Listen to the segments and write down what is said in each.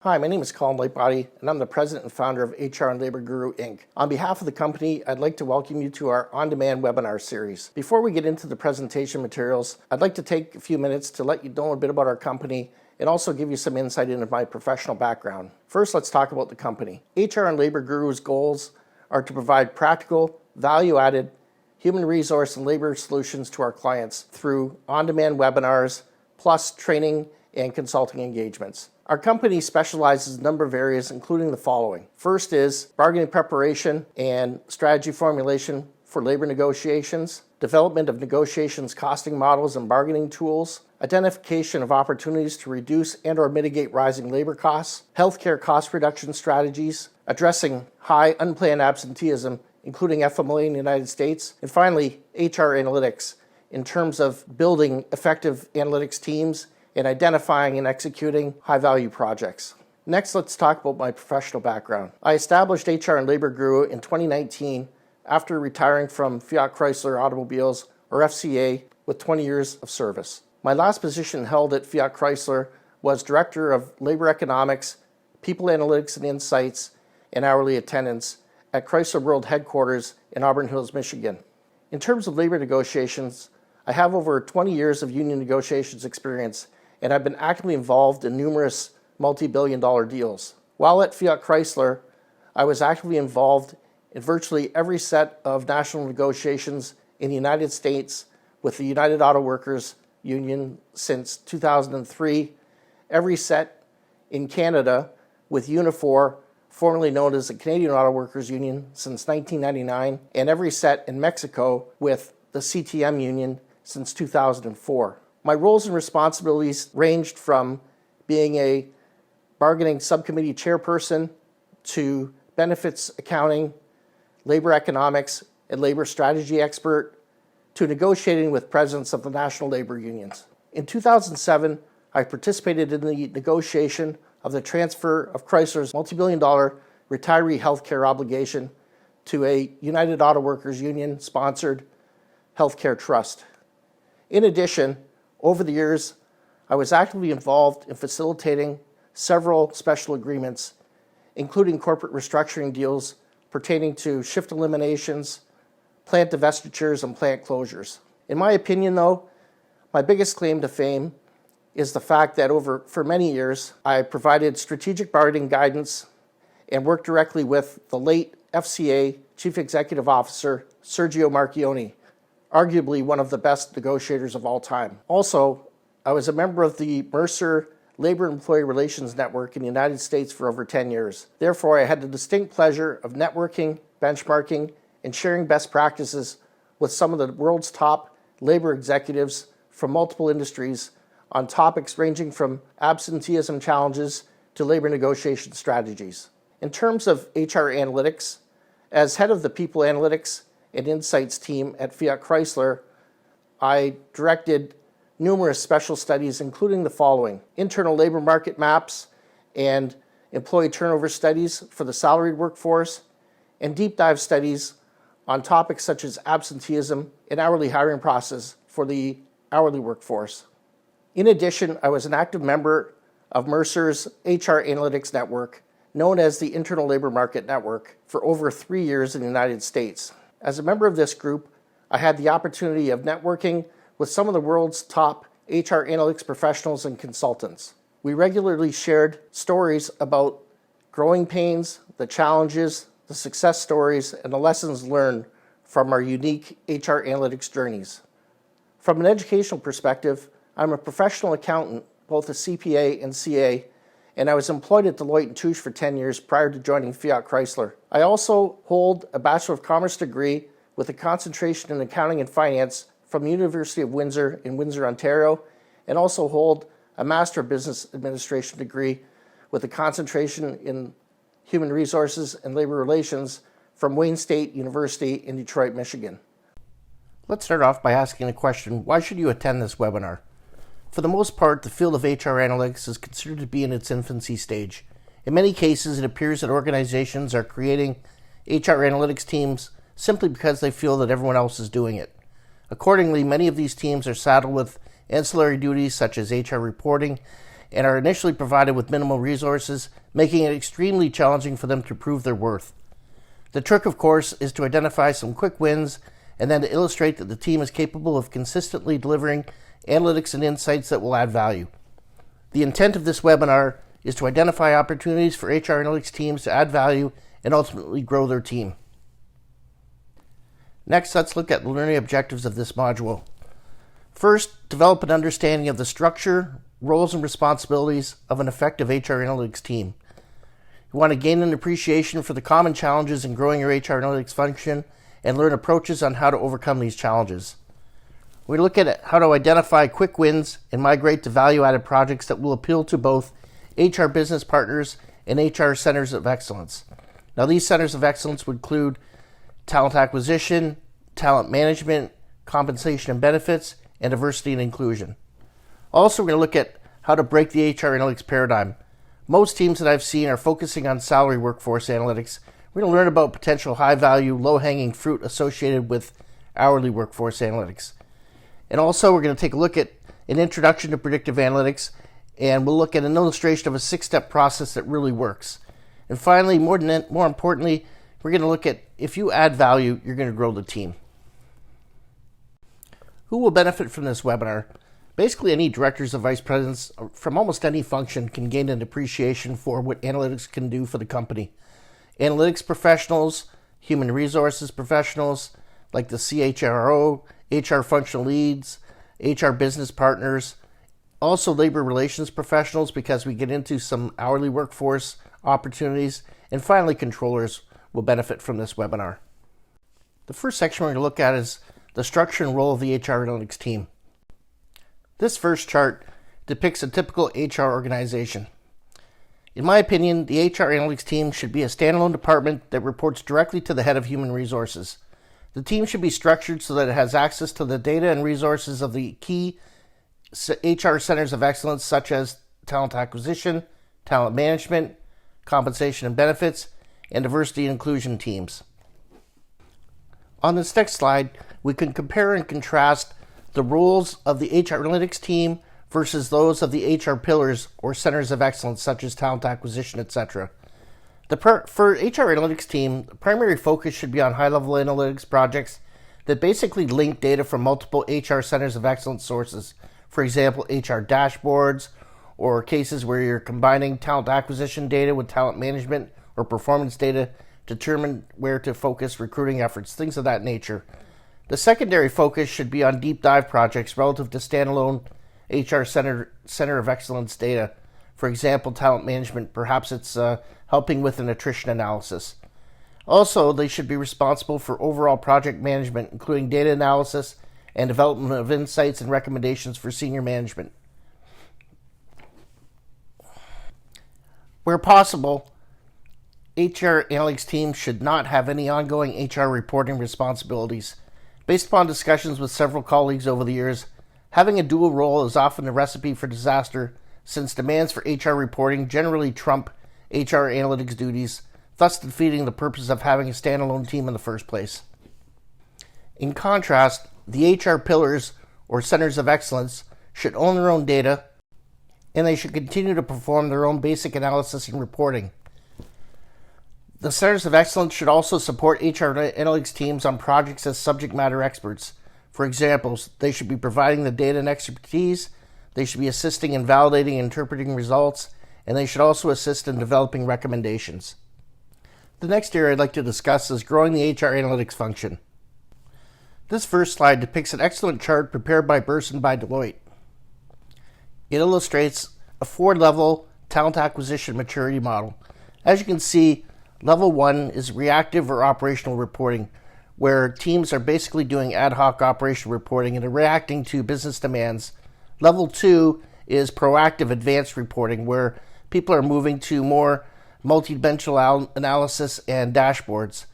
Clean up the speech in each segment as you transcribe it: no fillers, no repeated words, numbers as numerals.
Hi, my name is Colin Lightbody, and I'm the president and founder of HR and Labor Guru, Inc. On behalf of the company, I'd like to welcome you to our OnDemand webinar series. Before we get into the presentation materials, I'd like to take a few minutes to let you know a bit about our company and also give you some insight into my professional background. First, let's talk about the company. HR and Labor Guru's goals are to provide practical, value-added, human resource and labor solutions to our clients through on-demand webinars, plus training and consulting engagements. Our company specializes in a number of areas, including the following. First is bargaining preparation and strategy formulation for labor negotiations, development of negotiations costing models and bargaining tools, identification of opportunities to reduce and/or mitigate rising labor costs, healthcare cost reduction strategies, addressing high unplanned absenteeism, including FMLA in the United States, and finally, HR analytics in terms of building effective analytics teams and identifying and executing high-value projects. Next, let's talk about my professional background. I established HR and Labor Guru in 2019 after retiring from Fiat Chrysler Automobiles, or FCA, with 20 years of service. My last position held at Fiat Chrysler was Director of Labor Economics, People Analytics and Insights, and Hourly Attendance at Chrysler World Headquarters in Auburn Hills, Michigan. In terms of labor negotiations, I have over 20 years of union negotiations experience, and I've been actively involved in numerous multi-billion-dollar deals. While at Fiat Chrysler, I was actively involved in virtually every set of national negotiations in the United States with the United Auto Workers Union since 2003, every set in Canada with Unifor, formerly known as the Canadian Auto Workers Union, since 1999, and every set in Mexico with the CTM Union since 2004. My roles and responsibilities ranged from being a bargaining subcommittee chairperson to benefits accounting, labor economics, and labor strategy expert, to negotiating with presidents of the national labor unions. In 2007, I participated in the negotiation of the transfer of Chrysler's multi-billion-dollar retiree healthcare obligation to a United Auto Workers Union-sponsored healthcare trust. In addition, over the years, I was actively involved in facilitating several special agreements, including corporate restructuring deals pertaining to shift eliminations, plant divestitures, and plant closures. In my opinion, though, my biggest claim to fame is the fact that for many years, I provided strategic bargaining guidance and worked directly with the late FCA Chief Executive Officer, Sergio Marchionne, arguably one of the best negotiators of all time. Also, I was a member of the Mercer Labor Employee Relations Network in the United States for over 10 years. Therefore, I had the distinct pleasure of networking, benchmarking, and sharing best practices with some of the world's top labor executives from multiple industries on topics ranging from absenteeism challenges to labor negotiation strategies. In terms of HR analytics, as head of the People Analytics and Insights team at Fiat Chrysler, I directed numerous special studies, including the following: internal labor market maps and employee turnover studies for the salaried workforce, and deep dive studies on topics such as absenteeism and hourly hiring process for the hourly workforce. In addition, I was an active member of Mercer's HR Analytics Network, known as the Internal Labor Market Network, for over 3 years in the United States. As a member of this group, I had the opportunity of networking with some of the world's top HR analytics professionals and consultants. We regularly shared stories about growing pains, the challenges, the success stories, and the lessons learned from our unique HR analytics journeys. From an educational perspective, I'm a professional accountant, both a CPA and CA, and I was employed at Deloitte & Touche for 10 years prior to joining Fiat Chrysler. I also hold a Bachelor of Commerce degree with a concentration in accounting and finance from the University of Windsor in Windsor, Ontario, and also hold a Master of Business Administration degree with a concentration in human resources and labor relations from Wayne State University in Detroit, Michigan. Let's start off by asking the question, why should you attend this webinar? For the most part, the field of HR analytics is considered to be in its infancy stage. In many cases, it appears that organizations are creating HR analytics teams simply because they feel that everyone else is doing it. Accordingly, many of these teams are saddled with ancillary duties such as HR reporting and are initially provided with minimal resources, making it extremely challenging for them to prove their worth. The trick, of course, is to identify some quick wins and then to illustrate that the team is capable of consistently delivering analytics and insights that will add value. The intent of this webinar is to identify opportunities for HR analytics teams to add value and ultimately grow their team. Next, let's look at the learning objectives of this module. First, develop an understanding of the structure, roles, and responsibilities of an effective HR analytics team. You want to gain an appreciation for the common challenges in growing your HR analytics function and learn approaches on how to overcome these challenges. We look at how to identify quick wins and migrate to value-added projects that will appeal to both HR business partners and HR centers of excellence. Now, these centers of excellence would include talent acquisition, talent management, compensation and benefits, and diversity and inclusion. Also, we're going to look at how to break the HR analytics paradigm. Most teams that I've seen are focusing on salary workforce analytics. We're going to learn about potential high-value, low-hanging fruit associated with hourly workforce analytics. And also, we're going to take a look at an introduction to predictive analytics, and we'll look at an illustration of a 6-step process that really works. And finally, more importantly, we're going to look at if you add value, you're going to grow the team. Who will benefit from this webinar? Basically, any directors or vice presidents from almost any function can gain an appreciation for what analytics can do for the company. Analytics professionals, human resources professionals like the CHRO, HR functional leads, HR business partners, also labor relations professionals because we get into some hourly workforce opportunities, and finally controllers will benefit from this webinar. The first section we're going to look at is the structure and role of the HR analytics team. This first chart depicts a typical HR organization. In my opinion, the HR analytics team should be a standalone department that reports directly to the head of human resources. The team should be structured so that it has access to the data and resources of the key HR centers of excellence such as talent acquisition, talent management, compensation and benefits, and diversity and inclusion teams. On this next slide, we can compare and contrast the roles of the HR analytics team versus those of the HR pillars or centers of excellence such as talent acquisition, etc. For HR analytics team, the primary focus should be on high-level analytics projects that basically link data from multiple HR centers of excellence sources. For example, HR dashboards, or cases where you're combining talent acquisition data with talent management or performance data to determine where to focus recruiting efforts, things of that nature. The secondary focus should be on deep dive projects relative to standalone HR center of excellence data. For example, talent management, perhaps it's helping with an attrition analysis. Also, they should be responsible for overall project management, including data analysis and development of insights and recommendations for senior management. Where possible, HR analytics teams should not have any ongoing HR reporting responsibilities. Based upon discussions with several colleagues over the years, having a dual role is often a recipe for disaster since demands for HR reporting generally trump HR analytics duties, thus defeating the purpose of having a standalone team in the first place. In contrast, the HR pillars or centers of excellence should own their own data, and they should continue to perform their own basic analysis and reporting. The centers of excellence should also support HR analytics teams on projects as subject matter experts. For example, they should be providing the data and expertise, they should be assisting in validating and interpreting results, and they should also assist in developing recommendations. The next area I'd like to discuss is growing the HR analytics function. This first slide depicts an excellent chart prepared by Burson by Deloitte. It illustrates a 4-level talent acquisition maturity model. As you can see, level 1 is reactive or operational reporting, where teams are basically doing ad hoc operational reporting and are reacting to business demands. Level 2 is proactive advanced reporting, where people are moving to more multidimensional analysis and dashboards.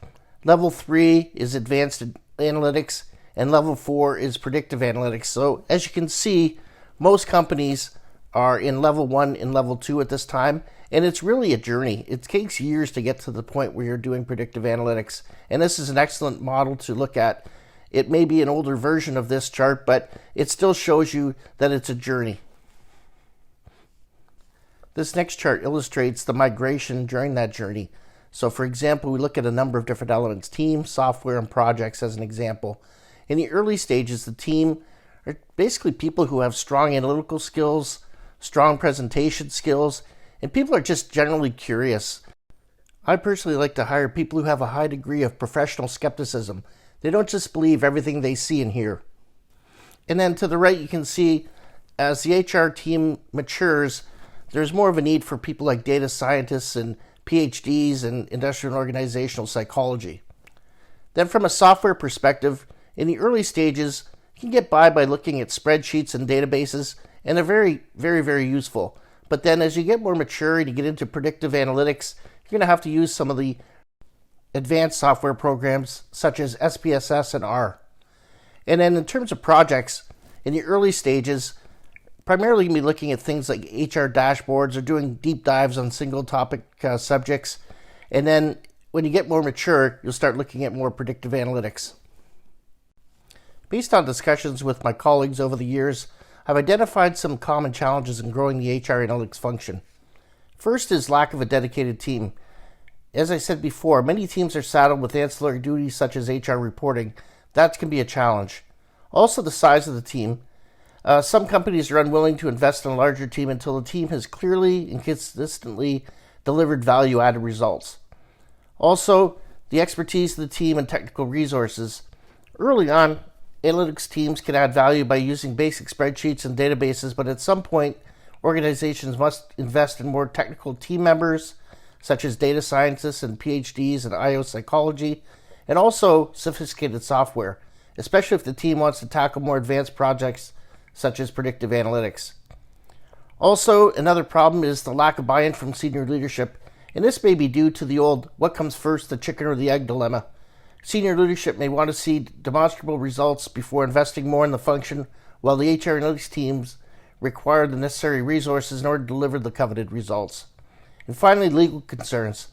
Level 3 is advanced analytics, and level 4 is predictive analytics. So as you can see, most companies are in level 1 and level 2 at this time, and it's really a journey. It takes years to get to the point where you're doing predictive analytics, and this is an excellent model to look at. It may be an older version of this chart, but it still shows you that it's a journey. This next chart illustrates the migration during that journey. So for example, we look at a number of different elements, team, software, and projects as an example. In the early stages, the team are basically people who have strong analytical skills, strong presentation skills, and people are just generally curious. I personally like to hire people who have a high degree of professional skepticism. They don't just believe everything they see and hear. And then to the right, you can see as the HR team matures, there's more of a need for people like data scientists and PhDs in industrial and organizational psychology. Then from a software perspective, in the early stages, you can get by looking at spreadsheets and databases, and they're very, very, very useful. But then as you get more mature and you get into predictive analytics, you're going to have to use some of the advanced software programs such as SPSS and R. And then in terms of projects, in the early stages, primarily you'll be looking at things like HR dashboards or doing deep dives on single topic subjects. And then when you get more mature, you'll start looking at more predictive analytics. Based on discussions with my colleagues over the years, I've identified some common challenges in growing the HR analytics function. First is lack of a dedicated team. As I said before, many teams are saddled with ancillary duties such as HR reporting. That can be a challenge. Also, the size of the team. Some companies are unwilling to invest in a larger team until the team has clearly and consistently delivered value-added results. Also, the expertise of the team and technical resources. Early on, analytics teams can add value by using basic spreadsheets and databases, but at some point, organizations must invest in more technical team members, such as data scientists and PhDs in IO psychology, and also sophisticated software, especially if the team wants to tackle more advanced projects such as predictive analytics. Also, another problem is the lack of buy-in from senior leadership, and this may be due to the old what comes first, the chicken or the egg dilemma. Senior leadership may want to see demonstrable results before investing more in the function, while the HR analytics teams require the necessary resources in order to deliver the coveted results. And finally, legal concerns.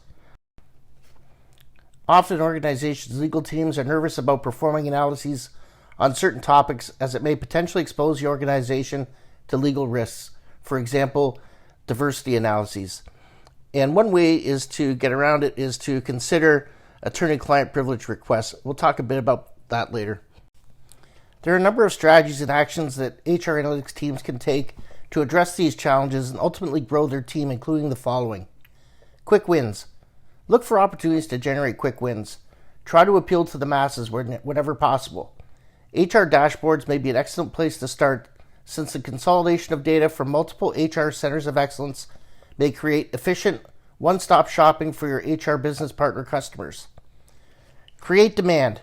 Often organizations' legal teams are nervous about performing analyses on certain topics as it may potentially expose the organization to legal risks. For example, diversity analyses. And one way is to get around it is to consider attorney-client privilege requests. We'll talk a bit about that later. There are a number of strategies and actions that HR analytics teams can take to address these challenges and ultimately grow their team, including the following. Quick wins. Look for opportunities to generate quick wins. Try to appeal to the masses whenever possible. HR dashboards may be an excellent place to start, since the consolidation of data from multiple HR centers of excellence may create efficient one-stop shopping for your HR business partner customers. Create demand.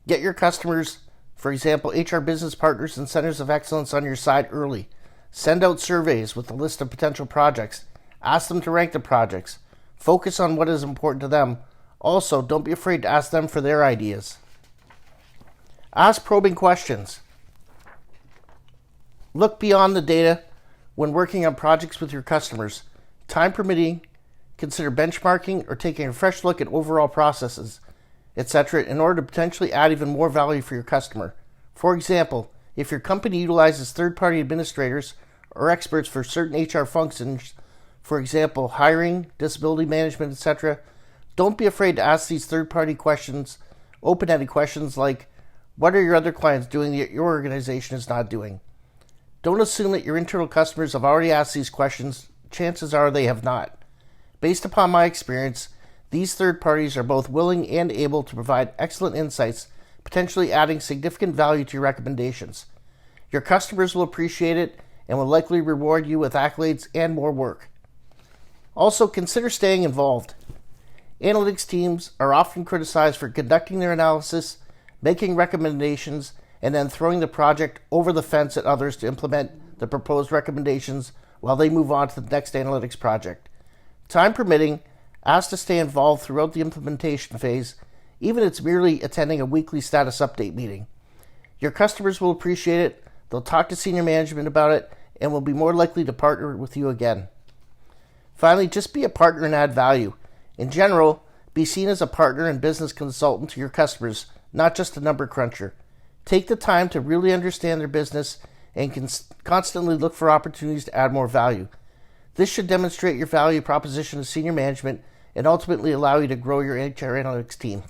Get your customers, for example, HR business partners and centers of excellence, on your side early. Send out surveys with a list of potential projects. Ask them to rank the projects. Focus on what is important to them. Also, don't be afraid to ask them for their ideas. Ask probing questions. Look beyond the data when working on projects with your customers. Time permitting, consider benchmarking or taking a fresh look at overall processes, etc., in order to potentially add even more value for your customer. For example, if your company utilizes third-party administrators or experts for certain HR functions, for example, hiring, disability management, etc., don't be afraid to ask these third-party questions, open-ended questions like, what are your other clients doing that your organization is not doing? Don't assume that your internal customers have already asked these questions. Chances are they have not. Based upon my experience, these third parties are both willing and able to provide excellent insights, potentially adding significant value to your recommendations. Your customers will appreciate it and will likely reward you with accolades and more work. Also, consider staying involved. Analytics teams are often criticized for conducting their analysis, making recommendations, and then throwing the project over the fence at others to implement the proposed recommendations while they move on to the next analytics project. Time permitting, ask to stay involved throughout the implementation phase, even if it's merely attending a weekly status update meeting. Your customers will appreciate it, they'll talk to senior management about it, and will be more likely to partner with you again. Finally, just be a partner and add value. In general, be seen as a partner and business consultant to your customers, not just a number cruncher. Take the time to really understand their business and constantly look for opportunities to add more value. This should demonstrate your value proposition to senior management and ultimately allow you to grow your HR analytics team.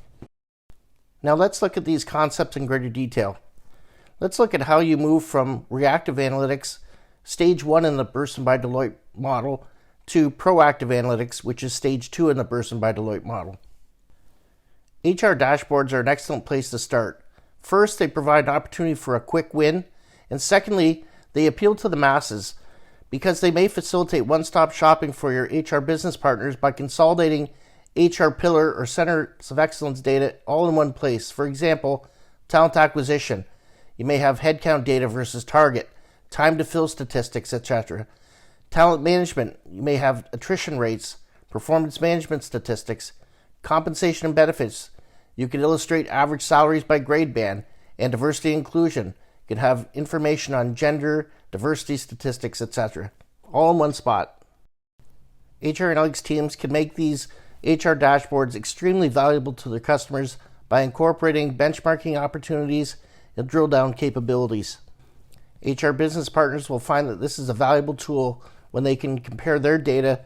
Now let's look at these concepts in greater detail. Let's look at how you move from reactive analytics, stage 1 in the Burson by Deloitte model, to proactive analytics, which is stage 2 in the Burson by Deloitte model. HR dashboards are an excellent place to start. First, they provide an opportunity for a quick win, and secondly, they appeal to the masses because they may facilitate one-stop shopping for your HR business partners by consolidating HR pillar or centers of excellence data all in one place. For example, talent acquisition. You may have headcount data versus target, time to fill statistics, etc. Talent management. You may have attrition rates, performance management statistics, compensation and benefits. You can illustrate average salaries by grade band, and diversity and inclusion. You can have information on gender, diversity statistics, etc. all in one spot. HR analytics teams can make these HR dashboards extremely valuable to their customers by incorporating benchmarking opportunities and drill down capabilities. HR business partners will find that this is a valuable tool when they can compare their data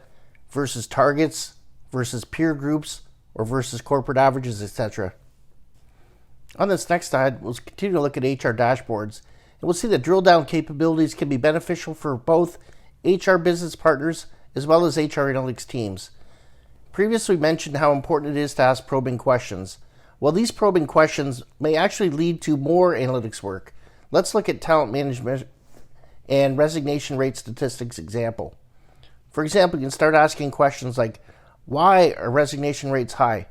versus targets, versus peer groups, or versus corporate averages, etc. On this next slide, we'll continue to look at HR dashboards, and we'll see that drill down capabilities can be beneficial for both HR business partners as well as HR analytics teams. Previously mentioned how important it is to ask probing questions. Well, these probing questions may actually lead to more analytics work. Let's look at talent management and resignation rate statistics example. For example, you can start asking questions like, why are resignation rates high?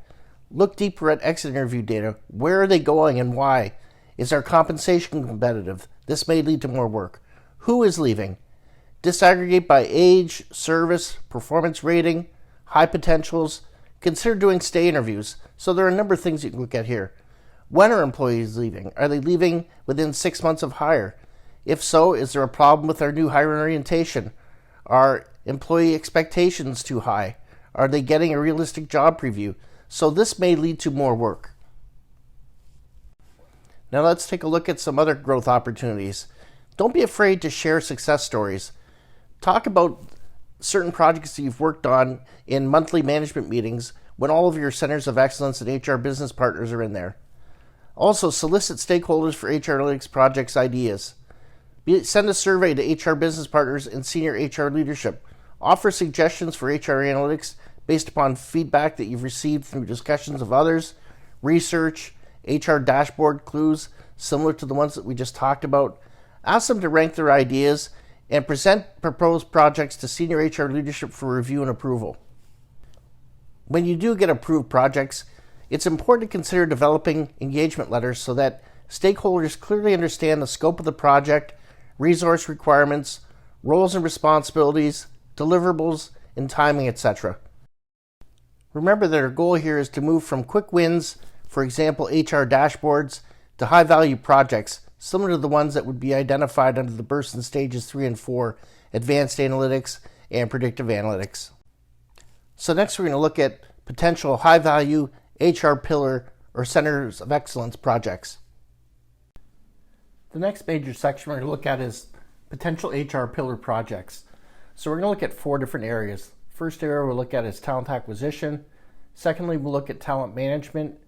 Look deeper at exit interview data. Where are they going and why? Is our compensation competitive? This may lead to more work. Who is leaving? Disaggregate by age, service, performance rating, high potentials. Consider doing stay interviews. So there are a number of things you can look at here. When are employees leaving? Are they leaving within 6 months of hire? If so, is there a problem with our new hire orientation? Are employee expectations too high? Are they getting a realistic job preview? So this may lead to more work. Now let's take a look at some other growth opportunities. Don't be afraid to share success stories. Talk about certain projects that you've worked on in monthly management meetings when all of your centers of excellence and HR business partners are in there. Also, solicit stakeholders for HR analytics projects ideas. Send a survey to HR business partners and senior HR leadership. Offer suggestions for HR analytics based upon feedback that you've received through discussions of others, research, HR dashboard clues similar to the ones that we just talked about. Ask them to rank their ideas and present proposed projects to senior HR leadership for review and approval. When you do get approved projects, it's important to consider developing engagement letters so that stakeholders clearly understand the scope of the project, resource requirements, roles and responsibilities, deliverables, and timing, etc. Remember that our goal here is to move from quick wins, for example, HR dashboards, to high-value projects, similar to the ones that would be identified under the Burson Stages 3 and 4, Advanced Analytics and Predictive Analytics. So next we're going to look at potential high-value HR pillar or Centers of Excellence projects. The next major section we're going to look at is potential HR pillar projects. So we're going to look at 4 different areas. First area we'll look at is talent acquisition. Secondly, we'll look at talent management.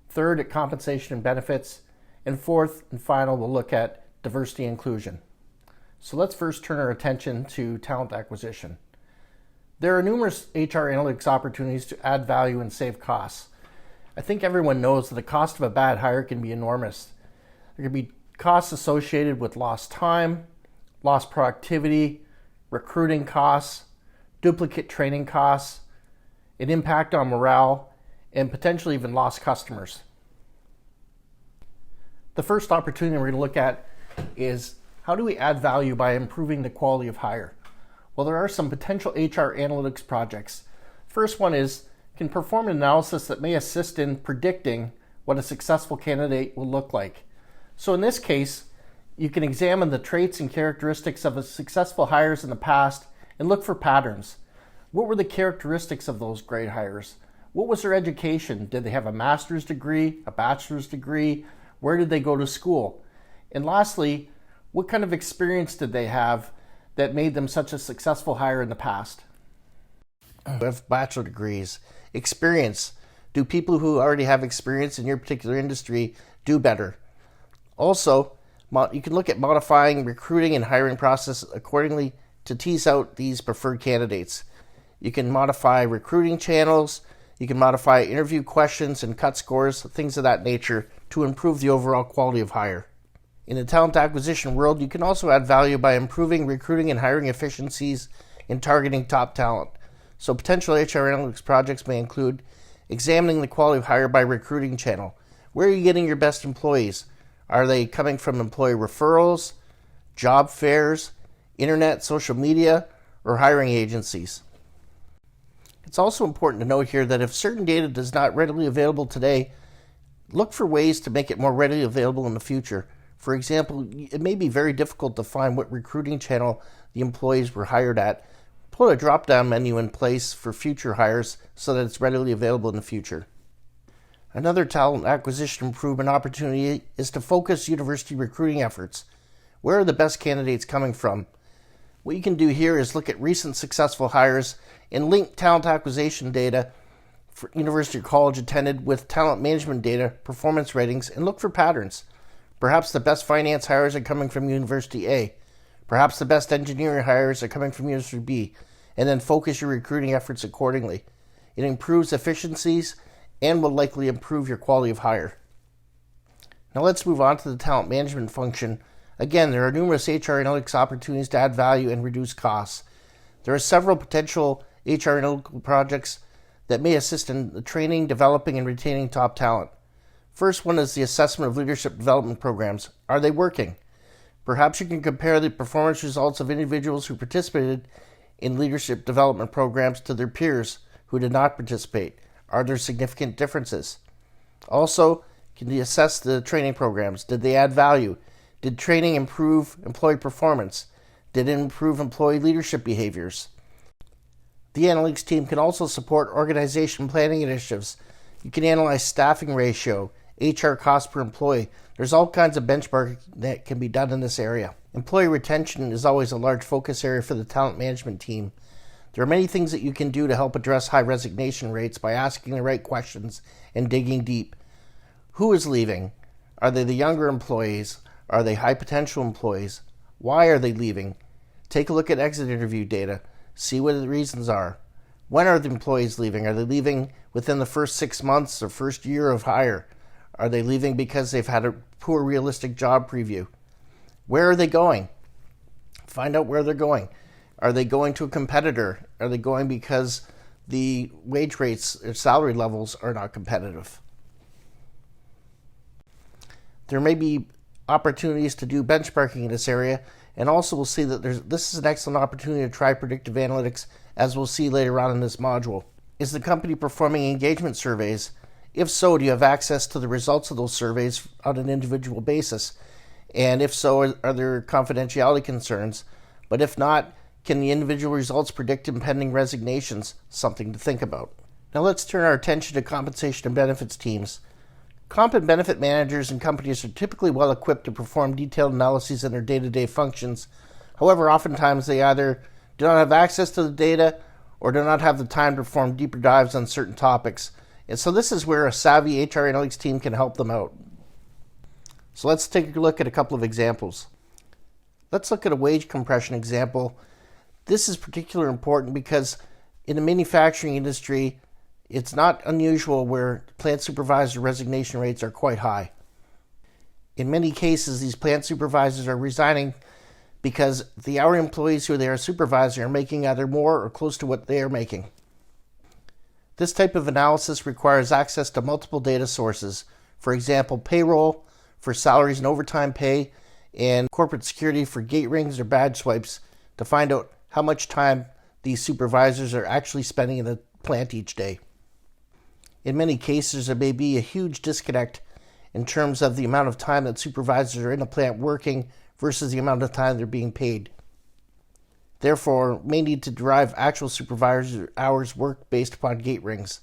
Third, at compensation and benefits. And fourth and final, we'll look at diversity and inclusion. So let's first turn our attention to talent acquisition. There are numerous HR analytics opportunities to add value and save costs. I think everyone knows that the cost of a bad hire can be enormous. There can be costs associated with lost time, lost productivity, recruiting costs, duplicate training costs, an impact on morale, and potentially even lost customers. The first opportunity we're going to look at is how do we add value by improving the quality of hire? Well, there are some potential HR analytics projects. First one is can perform an analysis that may assist in predicting what a successful candidate will look like. So in this case, you can examine the traits and characteristics of successful hires in the past and look for patterns. What were the characteristics of those great hires? What was their education? Did they have a master's degree, a bachelor's degree? Where did they go to school? And lastly, what kind of experience did they have that made them such a successful hire in the past? Who have bachelor degrees. Experience. Do people who already have experience in your particular industry do better? Also, you can look at modifying recruiting and hiring process accordingly to tease out these preferred candidates. You can modify recruiting channels, you can modify interview questions and cut scores, things of that nature, to improve the overall quality of hire. In the talent acquisition world, you can also add value by improving recruiting and hiring efficiencies and targeting top talent. So potential HR analytics projects may include examining the quality of hire by recruiting channel. Where are you getting your best employees? Are they coming from employee referrals, job fairs, internet, social media, or hiring agencies? It's also important to note here that if certain data is not readily available today, look for ways to make it more readily available in the future. For example, it may be very difficult to find what recruiting channel the employees were hired at. Put a drop-down menu in place for future hires so that it's readily available in the future. Another talent acquisition improvement opportunity is to focus university recruiting efforts. Where are the best candidates coming from? What you can do here is look at recent successful hires and link talent acquisition data for university or college attended with talent management data, performance ratings, and look for patterns. Perhaps the best finance hires are coming from University A. Perhaps the best engineering hires are coming from University B, and then focus your recruiting efforts accordingly. It improves efficiencies and will likely improve your quality of hire. Now let's move on to the talent management function. Again, there are numerous HR analytics opportunities to add value and reduce costs. There are several potential HR analytical projects that may assist in the training, developing, and retaining top talent. First one is the assessment of leadership development programs. Are they working? Perhaps you can compare the performance results of individuals who participated in leadership development programs to their peers who did not participate. Are there significant differences? Also, can you assess the training programs? Did they add value? Did training improve employee performance? Did it improve employee leadership behaviors? The analytics team can also support organization planning initiatives. You can analyze staffing ratio, HR cost per employee. There's all kinds of benchmarking that can be done in this area. Employee retention is always a large focus area for the talent management team. There are many things that you can do to help address high resignation rates by asking the right questions and digging deep. Who is leaving? Are they the younger employees? Are they high potential employees? Why are they leaving? Take a look at exit interview data. See what the reasons are. When are the employees leaving? Are they leaving within the first 6 months or first year of hire? Are they leaving because they've had a poor realistic job preview? Where are they going? Find out where they're going. Are they going to a competitor? Are they going because the wage rates or salary levels are not competitive? There may be opportunities to do benchmarking in this area, and also we'll see that this is an excellent opportunity to try predictive analytics, as we'll see later on in this module. Is the company performing engagement surveys? If so, do you have access to the results of those surveys on an individual basis? And if so, are there confidentiality concerns? But if not, can the individual results predict impending resignations? Something to think about. Now let's turn our attention to compensation and benefits teams. Comp and benefit managers and companies are typically well equipped to perform detailed analyses in their day-to-day functions. However, oftentimes they either do not have access to the data or do not have the time to perform deeper dives on certain topics. And so this is where a savvy HR analytics team can help them out. So let's take a look at a couple of examples. Let's look at a wage compression example. This is particularly important because in the manufacturing industry, it's not unusual where plant supervisor resignation rates are quite high. In many cases, these plant supervisors are resigning because the hourly employees who they are supervising are making either more or close to what they are making. This type of analysis requires access to multiple data sources. For example, payroll for salaries and overtime pay, and corporate security for gate rings or badge swipes to find out how much time these supervisors are actually spending in the plant each day. In many cases, there may be a huge disconnect in terms of the amount of time that supervisors are in a plant working versus the amount of time they're being paid. Therefore, may need to derive actual supervisor hours worked based upon gate rings.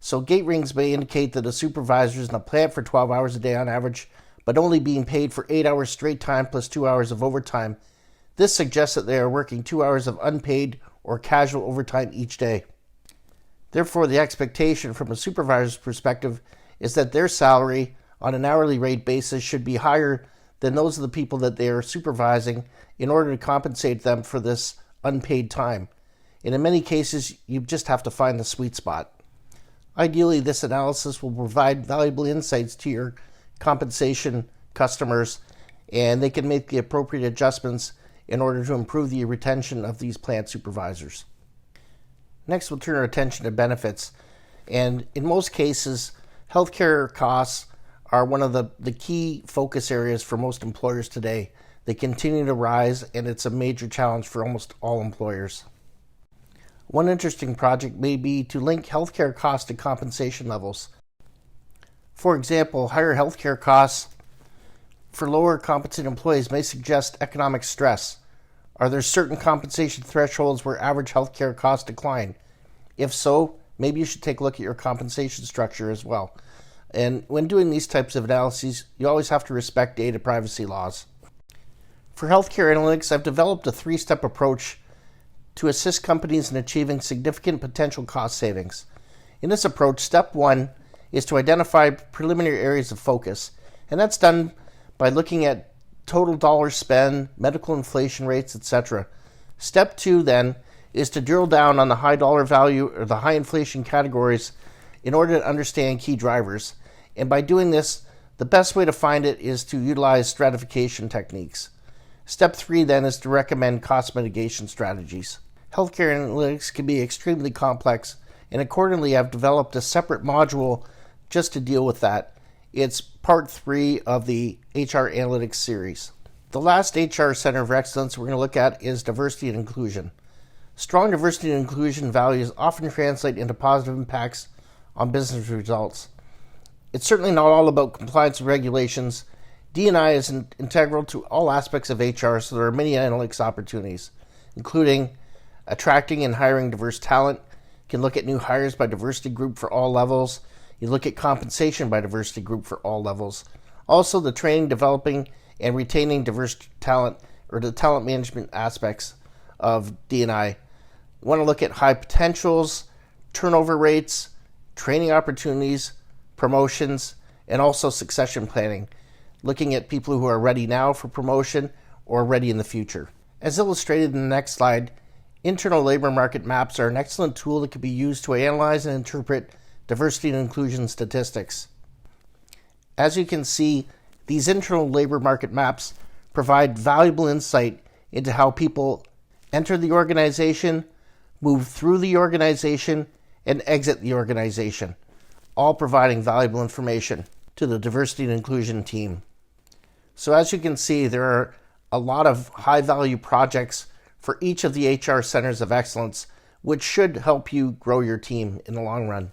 So gate rings may indicate that a supervisor is in a plant for 12 hours a day on average, but only being paid for 8 hours straight time plus 2 hours of overtime. This suggests that they are working 2 hours of unpaid or casual overtime each day. Therefore, the expectation from a supervisor's perspective is that their salary on an hourly rate basis should be higher than those of the people that they are supervising in order to compensate them for this unpaid time. And in many cases, you just have to find the sweet spot. Ideally, this analysis will provide valuable insights to your compensation customers, and they can make the appropriate adjustments in order to improve the retention of these plant supervisors. Next, we'll turn our attention to benefits. And in most cases, healthcare costs are one of the key focus areas for most employers today. They continue to rise, and it's a major challenge for almost all employers. One interesting project may be to link healthcare costs to compensation levels. For example, higher healthcare costs for lower compensated employees may suggest economic stress. Are there certain compensation thresholds where average healthcare costs decline? If so, maybe you should take a look at your compensation structure as well. And when doing these types of analyses, you always have to respect data privacy laws. For healthcare analytics, I've developed a 3-step approach to assist companies in achieving significant potential cost savings. In this approach, step 1 is to identify preliminary areas of focus, and that's done by looking at total dollars spent, medical inflation rates, etc. Step 2 then is to drill down on the high dollar value or the high inflation categories in order to understand key drivers. And by doing this, the best way to find it is to utilize stratification techniques. Step 3 then is to recommend cost mitigation strategies. Healthcare analytics can be extremely complex, and accordingly I've developed a separate module just to deal with that. It's part 3 of the HR Analytics series. The last HR Center of Excellence we're going to look at is diversity and inclusion. Strong diversity and inclusion values often translate into positive impacts on business results. It's certainly not all about compliance and regulations. D&I is integral to all aspects of HR, so there are many analytics opportunities, including attracting and hiring diverse talent. You can look at new hires by diversity group for all levels. You look at compensation by diversity group for all levels. Also, the training, developing, and retaining diverse talent, or the talent management aspects of D&I. You want to look at high potentials, turnover rates, training opportunities, promotions, and also succession planning, looking at people who are ready now for promotion or ready in the future. As illustrated in the next slide, internal labor market maps are an excellent tool that can be used to analyze and interpret diversity and inclusion statistics. As you can see, these internal labor market maps provide valuable insight into how people enter the organization, move through the organization, and exit the organization, all providing valuable information to the diversity and inclusion team. So as you can see, there are a lot of high-value projects for each of the HR Centers of Excellence, which should help you grow your team in the long run.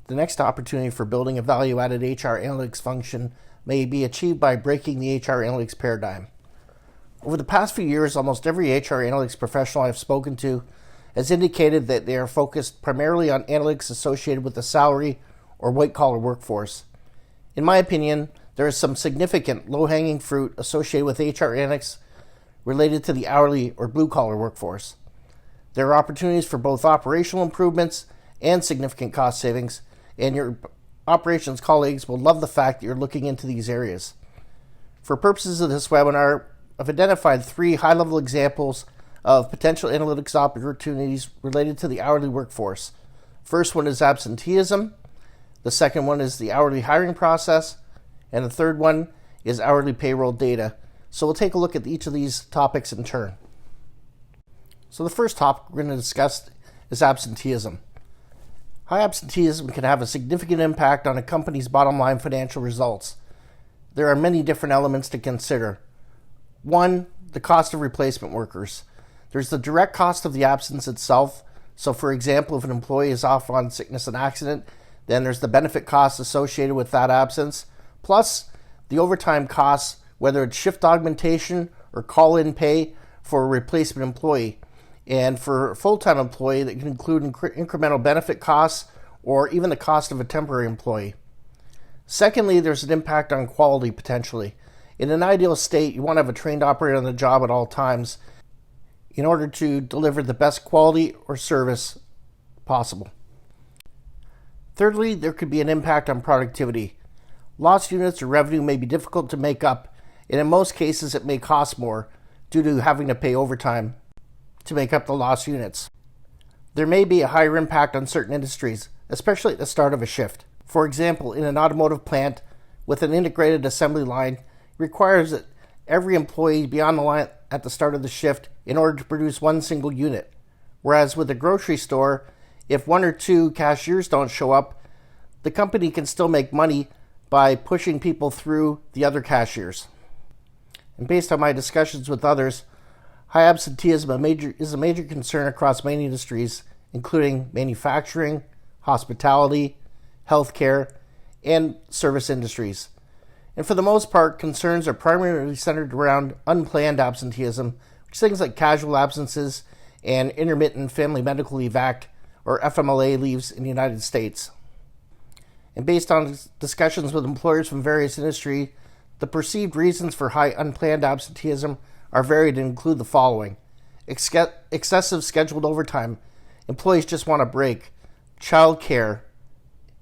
The next opportunity for building a value-added HR analytics function may be achieved by breaking the HR analytics paradigm. Over the past few years, almost every HR analytics professional I've spoken to has indicated that they are focused primarily on analytics associated with the salary or white-collar workforce. In my opinion, there is some significant low-hanging fruit associated with HR analytics related to the hourly or blue-collar workforce. There are opportunities for both operational improvements and significant cost savings, and your operations colleagues will love the fact that you're looking into these areas. For purposes of this webinar, I've identified 3 high-level examples of potential analytics opportunities related to the hourly workforce. First one is absenteeism. The second one is the hourly hiring process. And the third one is hourly payroll data. So we'll take a look at each of these topics in turn. So the first topic we're going to discuss is absenteeism. High absenteeism can have a significant impact on a company's bottom line financial results. There are many different elements to consider. 1, the cost of replacement workers. There's the direct cost of the absence itself. So for example, if an employee is off on sickness and accident, then there's the benefit costs associated with that absence, plus the overtime costs, whether it's shift augmentation or call-in pay for a replacement employee. And for a full-time employee, that can include incremental benefit costs or even the cost of a temporary employee. Secondly, there's an impact on quality potentially. In an ideal state, you want to have a trained operator on the job at all times in order to deliver the best quality or service possible. Thirdly, there could be an impact on productivity. Lost units or revenue may be difficult to make up, and in most cases it may cost more due to having to pay overtime to make up the lost units. There may be a higher impact on certain industries, especially at the start of a shift. For example, in an automotive plant with an integrated assembly line, it requires that every employee be on the line at the start of the shift in order to produce one single unit. Whereas with a grocery store, if one or two cashiers don't show up, the company can still make money by pushing people through the other cashiers. And based on my discussions with others, high absenteeism is a major concern across many industries, including manufacturing, hospitality, healthcare, and service industries. And for the most part, concerns are primarily centered around unplanned absenteeism, which is things like casual absences and intermittent family medical leave act, or FMLA leaves in the United States. And based on discussions with employers from various industries, the perceived reasons for high unplanned absenteeism are varied and include the following: excessive scheduled overtime, employees just want a break, child care,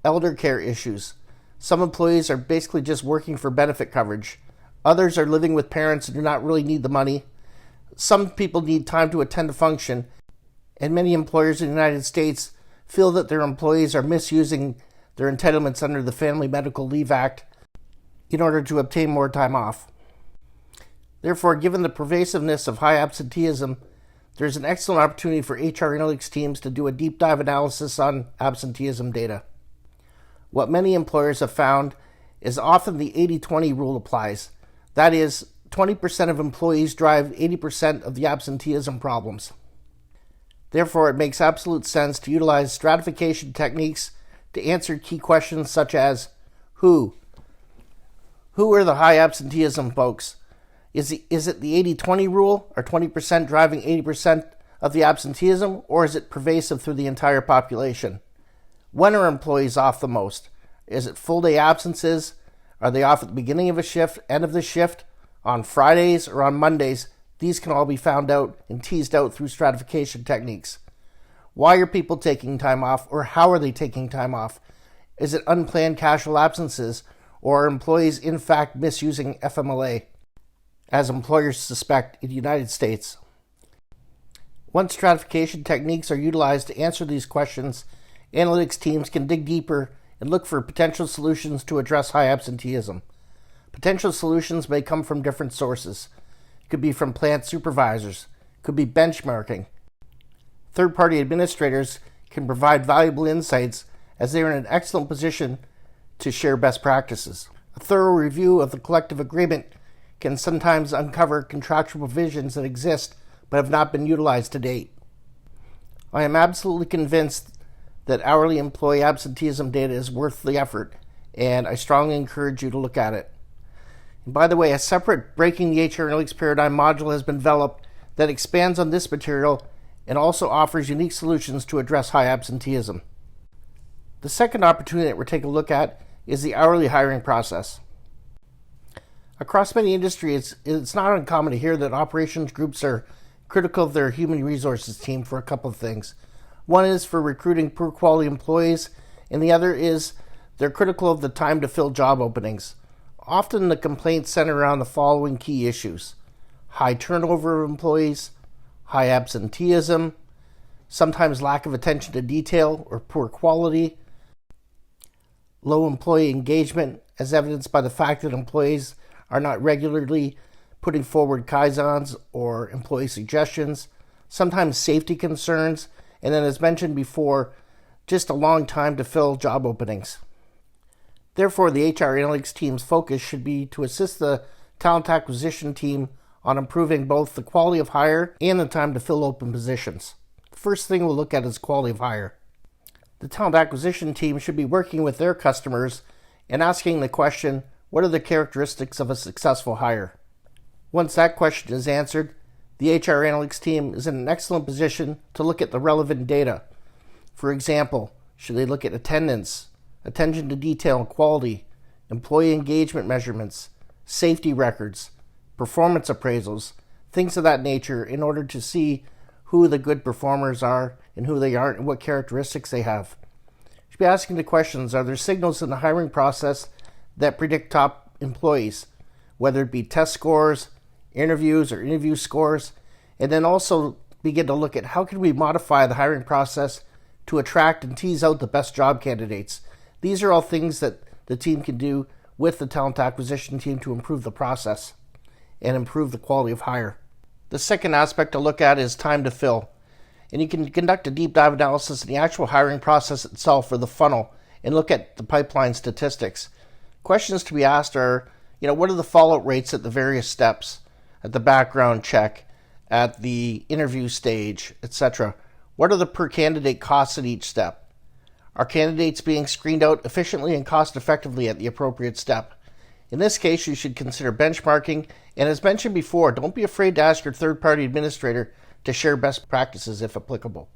elder care issues. Some employees are basically just working for benefit coverage. Others are living with parents and do not really need the money. Some people need time to attend a function, and many employers in the United States feel that their employees are misusing their entitlements under the Family Medical Leave Act in order to obtain more time off. Therefore, given the pervasiveness of high absenteeism, there's an excellent opportunity for HR analytics teams to do a deep dive analysis on absenteeism data. What many employers have found is often the 80-20 rule applies. That is, 20% of employees drive 80% of the absenteeism problems. Therefore, it makes absolute sense to utilize stratification techniques to answer key questions such as who are the high absenteeism folks? Is it the 80-20 rule, or 20% driving 80% of the absenteeism, or is it pervasive through the entire population? When are employees off the most? Is it full day absences? Are they off at the beginning of a shift, end of the shift, on Fridays or on Mondays? These can all be found out and teased out through stratification techniques. Why are people taking time off, or how are they taking time off? Is it unplanned casual absences, or are employees in fact misusing FMLA, as employers suspect in the United States? Once stratification techniques are utilized to answer these questions, analytics teams can dig deeper and look for potential solutions to address high absenteeism. Potential solutions may come from different sources. It could be from plant supervisors, it could be benchmarking. Third-party administrators can provide valuable insights as they are in an excellent position to share best practices. A thorough review of the collective agreement can sometimes uncover contractual provisions that exist but have not been utilized to date. I am absolutely convinced that hourly employee absenteeism data is worth the effort, and I strongly encourage you to look at it. And by the way, a separate Breaking the HR Analytics Paradigm module has been developed that expands on this material and also offers unique solutions to address high absenteeism. The second opportunity that we're taking a look at is the hourly hiring process. Across many industries, it's not uncommon to hear that operations groups are critical of their human resources team for a couple of things. One is for recruiting poor quality employees, and the other is they're critical of the time to fill job openings. Often the complaints center around the following key issues: high turnover of employees, high absenteeism, sometimes lack of attention to detail or poor quality, low employee engagement, as evidenced by the fact that employees are not regularly putting forward kaizens or employee suggestions, sometimes safety concerns, and then, as mentioned before, just a long time to fill job openings. Therefore, the HR analytics team's focus should be to assist the talent acquisition team on improving both the quality of hire and the time to fill open positions. The first thing we'll look at is quality of hire. The talent acquisition team should be working with their customers and asking the question, what are the characteristics of a successful hire? Once that question is answered, the HR analytics team is in an excellent position to look at the relevant data. For example, should they look at attendance, attention to detail and quality, employee engagement measurements, safety records, performance appraisals, things of that nature in order to see who the good performers are and who they aren't and what characteristics they have. You should be asking the questions, are there signals in the hiring process that predict top employees, whether it be test scores, interviews, or interview scores, and then also begin to look at how can we modify the hiring process to attract and tease out the best job candidates. These are all things that the team can do with the talent acquisition team to improve the process and improve the quality of hire. The second aspect to look at is time to fill. And you can conduct a deep dive analysis in the actual hiring process itself or the funnel and look at the pipeline statistics. Questions to be asked are, what are the fallout rates at the various steps, at the background check, at the interview stage, etc.? What are the per candidate costs at each step? Are candidates being screened out efficiently and cost effectively at the appropriate step? In this case, you should consider benchmarking, and as mentioned before, don't be afraid to ask your third-party administrator to share best practices if applicable.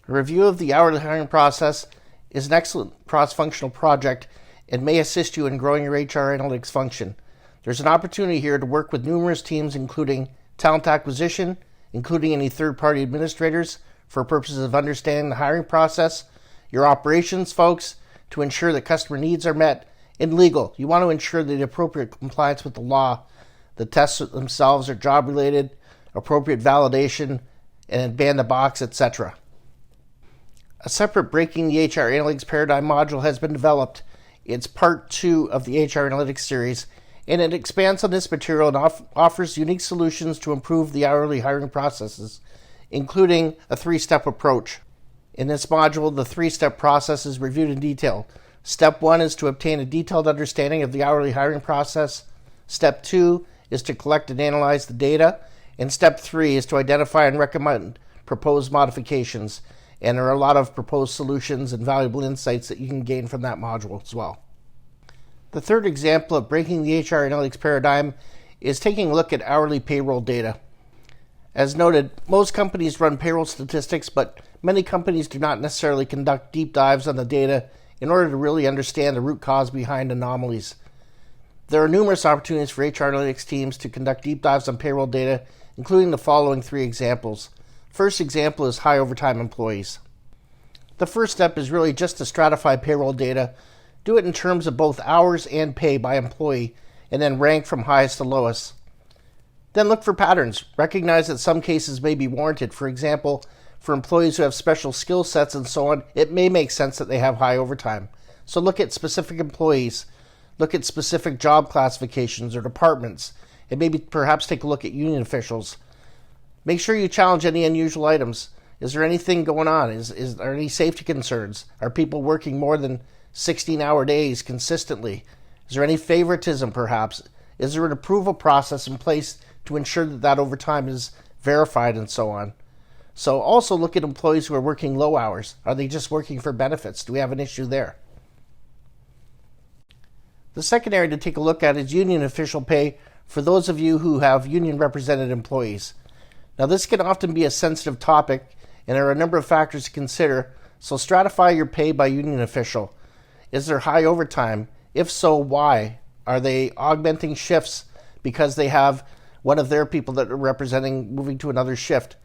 A review of the hourly hiring process is an excellent cross-functional project and may assist you in growing your HR analytics function. There's an opportunity here to work with numerous teams, including talent acquisition, including any third-party administrators for purposes of understanding the hiring process, your operations folks to ensure that customer needs are met, and legal. You want to ensure the appropriate compliance with the law. The tests themselves are job-related, appropriate validation, and ban the box, etc. A separate Breaking the HR Analytics Paradigm module has been developed. It's part 2 of the HR Analytics series, and it expands on this material and offers unique solutions to improve the hourly hiring processes, including a 3-step approach. In this module, the 3-step process is reviewed in detail. Step 1 is to obtain a detailed understanding of the hourly hiring process. Step 2 is to collect and analyze the data. And Step 3 is to identify and recommend proposed modifications. And there are a lot of proposed solutions and valuable insights that you can gain from that module as well. The third example of breaking the HR analytics paradigm is taking a look at hourly payroll data. As noted, most companies run payroll statistics, but many companies do not necessarily conduct deep dives on the data in order to really understand the root cause behind anomalies. There are numerous opportunities for HR analytics teams to conduct deep dives on payroll data, including the following 3 examples. First example is high overtime employees. The first step is really just to stratify payroll data. Do it in terms of both hours and pay by employee, and then rank from highest to lowest. Then look for patterns. Recognize that some cases may be warranted. For example, for employees who have special skill sets and so on, it may make sense that they have high overtime. So look at specific employees, look at specific job classifications or departments, and maybe perhaps take a look at union officials. Make sure you challenge any unusual items. Is there anything going on? Are there any safety concerns? Are people working more than 16-hour days consistently? Is there any favoritism perhaps? Is there an approval process in place to ensure that overtime is verified and so on? So also look at employees who are working low hours. Are they just working for benefits? Do we have an issue there? The second area to take a look at is union official pay for those of you who have union represented employees. Now this can often be a sensitive topic and there are a number of factors to consider, so stratify your pay by union official. Is there high overtime? If so, why? Are they augmenting shifts because they have one of their people that are representing moving to another shift?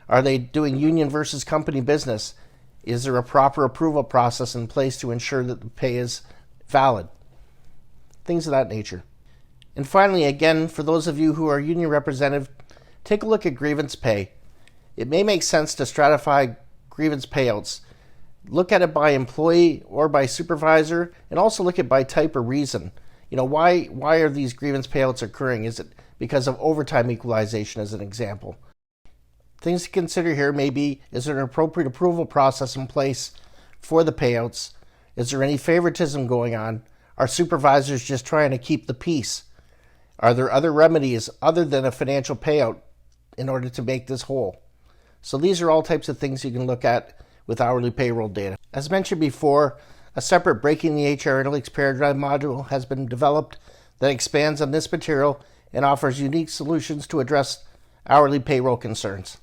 Are they doing union versus company business? Is there a proper approval process in place to ensure that the pay is valid? Things of that nature. And finally, again, for those of you who are union representative, take a look at grievance pay. It may make sense to stratify grievance payouts. Look at it by employee or by supervisor, and also look at by type or reason. Why are these grievance payouts occurring? Is it because of overtime equalization, as an example? Things to consider here may be, is there an appropriate approval process in place for the payouts? Is there any favoritism going on? Are supervisors just trying to keep the peace? Are there other remedies other than a financial payout in order to make this whole? So these are all types of things you can look at with hourly payroll data. As mentioned before, a separate Breaking the HR Analytics Paradigm module has been developed that expands on this material and offers unique solutions to address hourly payroll concerns.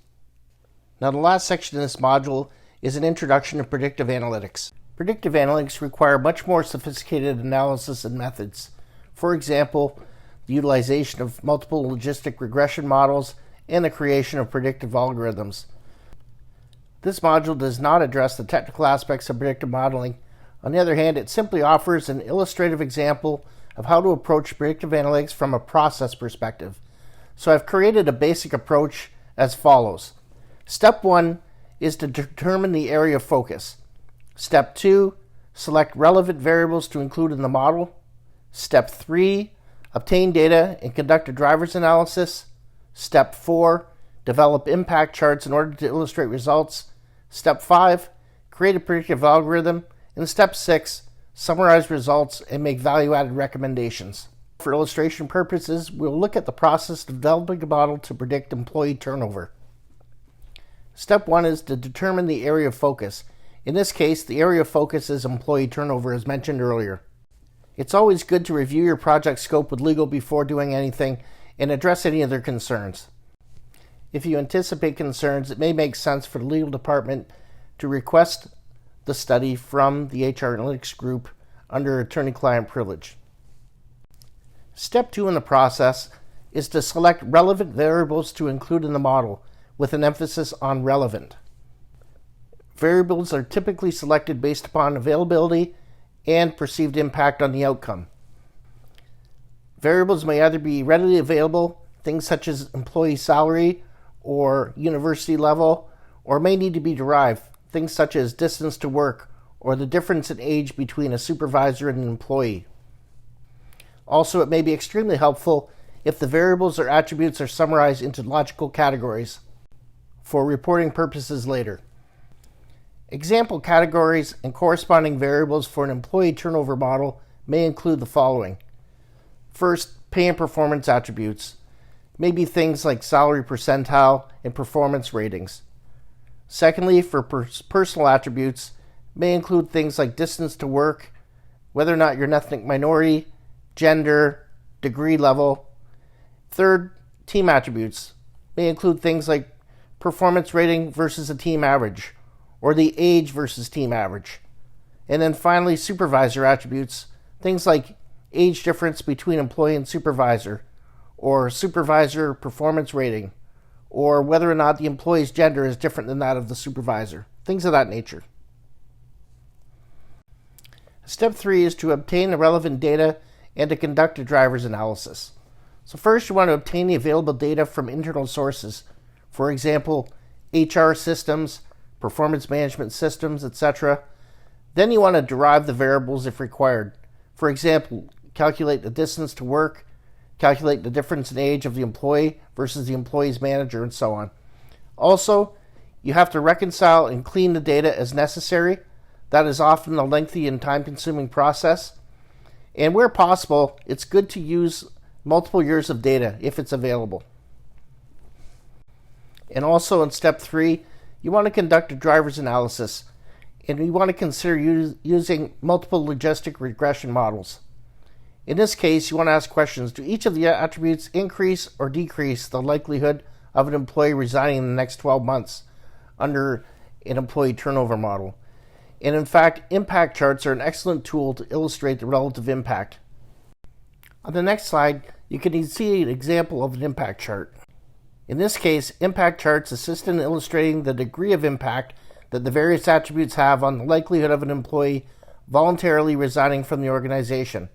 Now the last section of this module is an introduction to predictive analytics. Predictive analytics require much more sophisticated analysis and methods. For example, the utilization of multiple logistic regression models and the creation of predictive algorithms. This module does not address the technical aspects of predictive modeling. On the other hand, it simply offers an illustrative example of how to approach predictive analytics from a process perspective. So I've created a basic approach as follows. Step 1 is to determine the area of focus. Step 2, select relevant variables to include in the model. Step 3, obtain data and conduct a driver's analysis. Step 4, develop impact charts in order to illustrate results. Step 5, create a predictive algorithm. And Step 6, summarize results and make value-added recommendations. For illustration purposes, we'll look at the process of developing a model to predict employee turnover. Step 1 is to determine the area of focus. In this case, the area of focus is employee turnover, as mentioned earlier. It's always good to review your project scope with legal before doing anything and address any of their concerns. If you anticipate concerns, it may make sense for the legal department to request the study from the HR Analytics group under attorney-client privilege. Step 2 in the process is to select relevant variables to include in the model, with an emphasis on relevant. Variables are typically selected based upon availability and perceived impact on the outcome. Variables may either be readily available, things such as employee salary or university level, or may need to be derived, things such as distance to work or the difference in age between a supervisor and an employee. Also, it may be extremely helpful if the variables or attributes are summarized into logical categories for reporting purposes later. Example categories and corresponding variables for an employee turnover model may include the following. First, pay and performance attributes. Maybe things like salary percentile and performance ratings. Secondly, for personal attributes, may include things like distance to work, whether or not you're an ethnic minority, gender, degree level. Third, team attributes may include things like performance rating versus a team average, or the age versus team average. And then finally, supervisor attributes, things like age difference between employee and supervisor, or supervisor performance rating, or whether or not the employee's gender is different than that of the supervisor, things of that nature. Step 3 is to obtain the relevant data and to conduct a driver's analysis. So first you want to obtain the available data from internal sources, for example, HR systems, performance management systems, etc. Then you want to derive the variables if required. For example, calculate the distance to work, calculate the difference in age of the employee versus the employee's manager, and so on. Also, you have to reconcile and clean the data as necessary. That is often a lengthy and time-consuming process. And where possible, it's good to use multiple years of data if it's available. And also in step 3, you want to conduct a driver's analysis, and you want to consider using multiple logistic regression models. In this case, you want to ask questions: do each of the attributes increase or decrease the likelihood of an employee resigning in the next 12 months under an employee turnover model? And in fact, impact charts are an excellent tool to illustrate the relative impact. On the next slide, you can see an example of an impact chart. In this case, impact charts assist in illustrating the degree of impact that the various attributes have on the likelihood of an employee voluntarily resigning from the organization.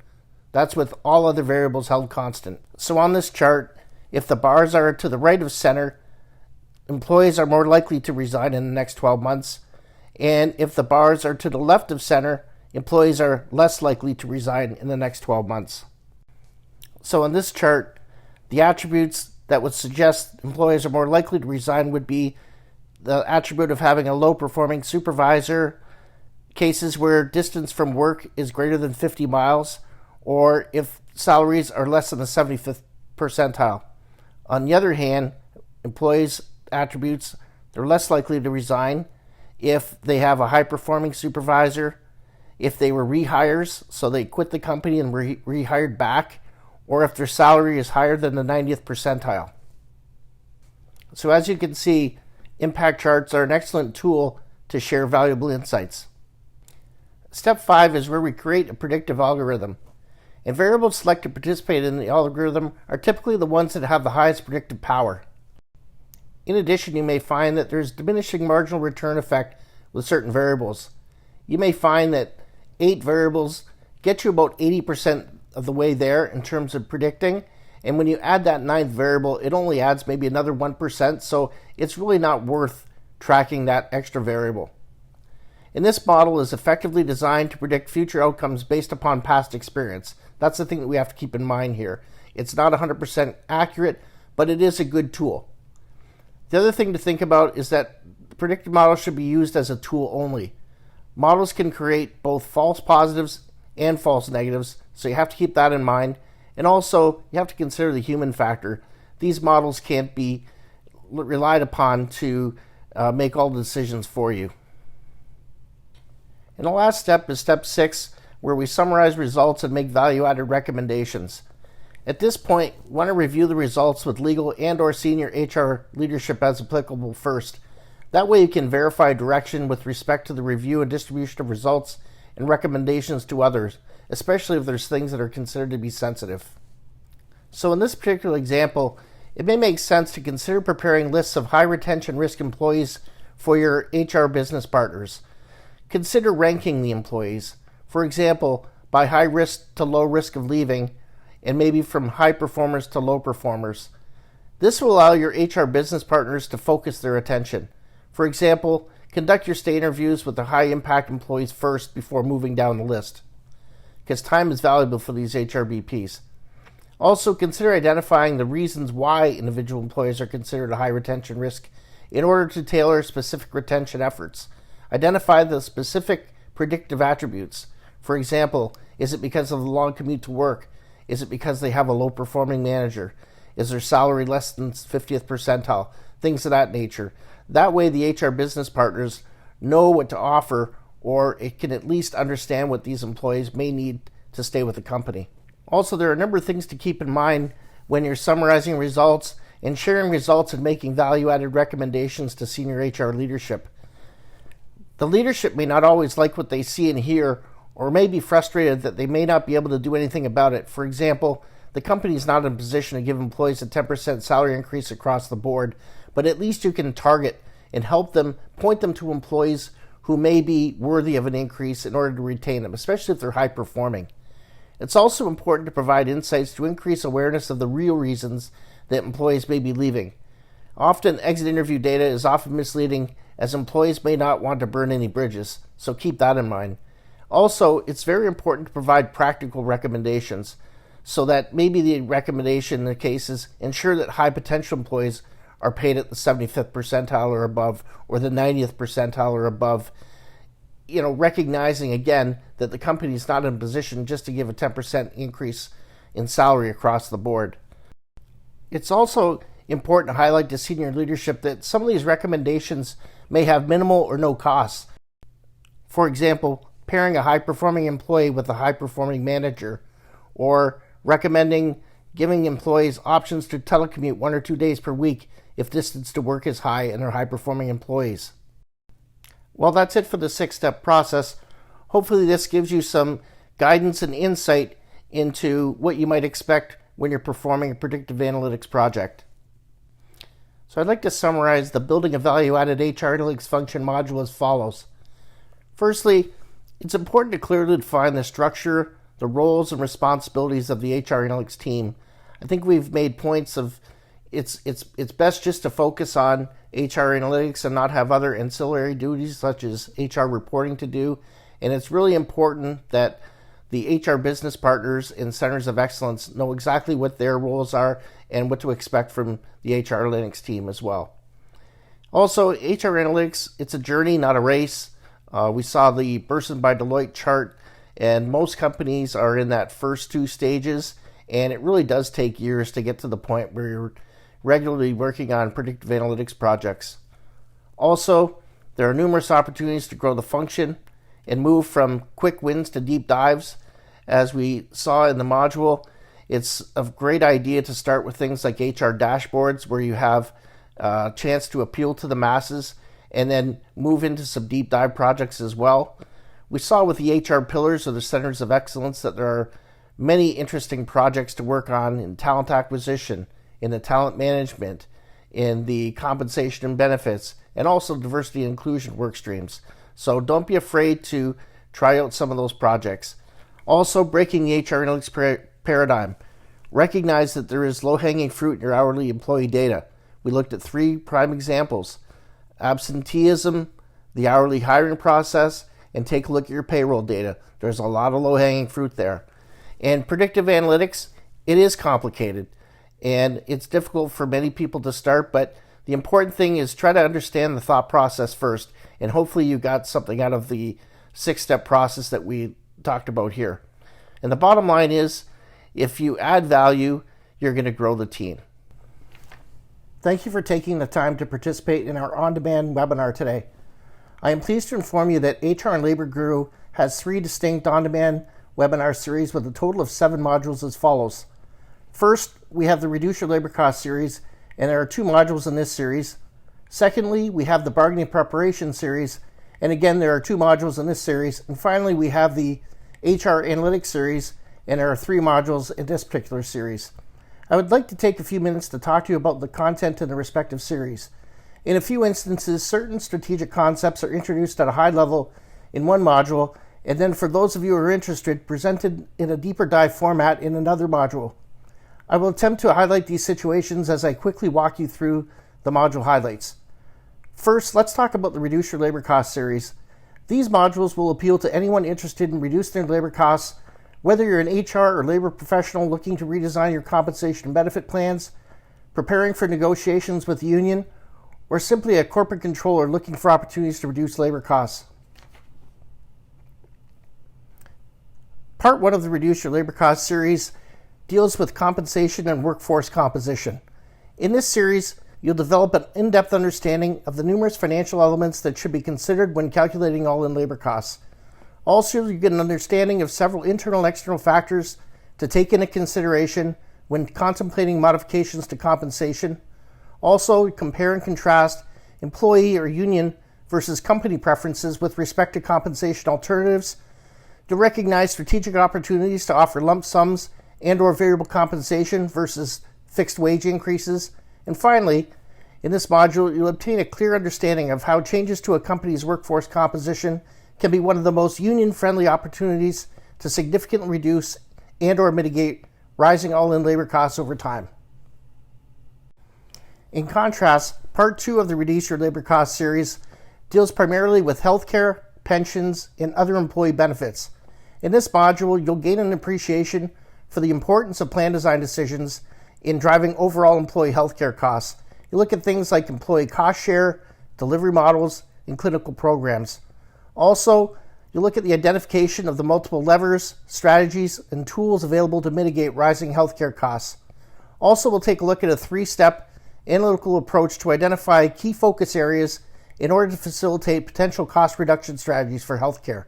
That's with all other variables held constant. So on this chart, if the bars are to the right of center, employees are more likely to resign in the next 12 months. And if the bars are to the left of center, employees are less likely to resign in the next 12 months. So in this chart, the attributes that would suggest employees are more likely to resign would be the attribute of having a low-performing supervisor, cases where distance from work is greater than 50 miles, or if salaries are less than the 75th percentile. On the other hand, employees' attributes, they're less likely to resign if they have a high-performing supervisor, if they were rehires, so they quit the company and were rehired back, or if their salary is higher than the 90th percentile. So as you can see, impact charts are an excellent tool to share valuable insights. Step 5 is where we create a predictive algorithm. and variables selected to participate in the algorithm are typically the ones that have the highest predictive power. In addition, you may find that there's diminishing marginal return effect with certain variables. You may find that 8 variables get you about 80% of the way there in terms of predicting, and when you add that 9th variable, it only adds maybe another 1%, so it's really not worth tracking that extra variable. And this model is effectively designed to predict future outcomes based upon past experience. That's the thing that we have to keep in mind here. It's not 100% accurate, but it is a good tool. The other thing to think about is that the predictive model should be used as a tool only. Models can create both false positives and false negatives, so you have to keep that in mind. And also, you have to consider the human factor. These models can't be relied upon to make all the decisions for you. And the last step is step 6, where we summarize results and make value-added recommendations. At this point, we want to review the results with legal and/or senior HR leadership as applicable first. That way you can verify direction with respect to the review and distribution of results and recommendations to others, especially if there's things that are considered to be sensitive. So in this particular example, it may make sense to consider preparing lists of high retention risk employees for your HR business partners. Consider ranking the employees, for example, by high risk to low risk of leaving, and maybe from high performers to low performers. This will allow your HR business partners to focus their attention. For example, conduct your stay interviews with the high impact employees first before moving down the list, because time is valuable for these HRBPs. Also, consider identifying the reasons why individual employees are considered a high retention risk in order to tailor specific retention efforts. Identify the specific predictive attributes. For example, is it because of the long commute to work? Is it because they have a low-performing manager? Is their salary less than 50th percentile? Things of that nature. That way the HR business partners know what to offer, or it can at least understand what these employees may need to stay with the company. Also, there are a number of things to keep in mind when you're summarizing results and sharing results and making value-added recommendations to senior HR leadership. The leadership may not always like what they see and hear, or may be frustrated that they may not be able to do anything about it. For example, the company is not in a position to give employees a 10% salary increase across the board, but at least you can target and help them, point them to employees who may be worthy of an increase in order to retain them, especially if they're high performing. It's also important to provide insights to increase awareness of the real reasons that employees may be leaving. Often, exit interview data is often misleading, as employees may not want to burn any bridges, so keep that in mind. Also, it's very important to provide practical recommendations, so that maybe the recommendation in the case is ensure that high potential employees are paid at the 75th percentile or above, or the 90th percentile or above, recognizing again that the company is not in a position just to give a 10% increase in salary across the board. It's also important to highlight to senior leadership that some of these recommendations may have minimal or no costs. For example, pairing a high-performing employee with a high-performing manager, or recommending giving employees options to telecommute 1 or 2 days per week if distance to work is high and are high-performing employees. Well, that's it for the 6-step process. Hopefully this gives you some guidance and insight into what you might expect when you're performing a predictive analytics project. So I'd like to summarize the Building a Value-Added HR Analytics Function module as follows. Firstly, it's important to clearly define the structure, the roles and responsibilities of the HR Analytics team. I think we've made points of it's best just to focus on HR Analytics and not have other ancillary duties such as HR reporting to do. And it's really important that the HR business partners in centers of excellence know exactly what their roles are and what to expect from the HR Analytics team as well. Also, HR Analytics, it's a journey, not a race. We saw the Burson by Deloitte chart, and most companies are in that first 2 stages, and it really does take years to get to the point where you're regularly working on predictive analytics projects. Also, there are numerous opportunities to grow the function and move from quick wins to deep dives. As we saw in the module, it's a great idea to start with things like HR dashboards, where you have a chance to appeal to the masses, and then move into some deep dive projects as well. We saw with the HR pillars or the centers of excellence that there are many interesting projects to work on in talent acquisition, in the talent management, in the compensation and benefits, and also diversity and inclusion work streams. So don't be afraid to try out some of those projects. Also, breaking the HR analytics paradigm. Recognize that there is low-hanging fruit in your hourly employee data. We looked at 3 prime examples: absenteeism, the hourly hiring process, and take a look at your payroll data. There's a lot of low-hanging fruit there. And predictive analytics, it is complicated, and it's difficult for many people to start, but the important thing is try to understand the thought process first, and hopefully you got something out of the 6-step process that we talked about here. And the bottom line is, if you add value, you're going to grow the team. Thank you for taking the time to participate in our on-demand webinar today. I am pleased to inform you that HR and Labor Guru has 3 distinct on-demand webinar series with a total of 7 modules as follows. First, we have the Reduce Your Labor Cost series, and there are 2 modules in this series. Secondly, we have the Bargaining Preparation series, and again, there are 2 modules in this series. And finally, we have the HR Analytics series, and there are 3 modules in this particular series. I would like to take a few minutes to talk to you about the content in the respective series. In a few instances, certain strategic concepts are introduced at a high level in one module, and then for those of you who are interested, presented in a deeper dive format in another module. I will attempt to highlight these situations as I quickly walk you through the module highlights. First, let's talk about the Reduce Your Labor Cost series. These modules will appeal to anyone interested in reducing their labor costs, whether you're an HR or labor professional looking to redesign your compensation and benefit plans, preparing for negotiations with the union, or simply a corporate controller looking for opportunities to reduce labor costs. Part 1 of the Reduce Your Labor Cost series deals with compensation and workforce composition. In this series, you'll develop an in-depth understanding of the numerous financial elements that should be considered when calculating all-in labor costs. Also, you get an understanding of several internal and external factors to take into consideration when contemplating modifications to compensation. Also, compare and contrast employee or union versus company preferences with respect to compensation alternatives, to recognize strategic opportunities to offer lump sums and or variable compensation versus fixed wage increases. And finally, in this module, you'll obtain a clear understanding of how changes to a company's workforce composition can be one of the most union-friendly opportunities to significantly reduce and or mitigate rising all-in labor costs over time. In contrast, Part 2 of the Reduce Your Labor Cost series deals primarily with healthcare, pensions, and other employee benefits. In this module, you'll gain an appreciation for the importance of plan design decisions in driving overall employee healthcare costs. You look at things like employee cost share, delivery models, and clinical programs. Also, you look at the identification of the multiple levers, strategies, and tools available to mitigate rising healthcare costs. Also, we'll take a look at a 3-step analytical approach to identify key focus areas in order to facilitate potential cost reduction strategies for healthcare.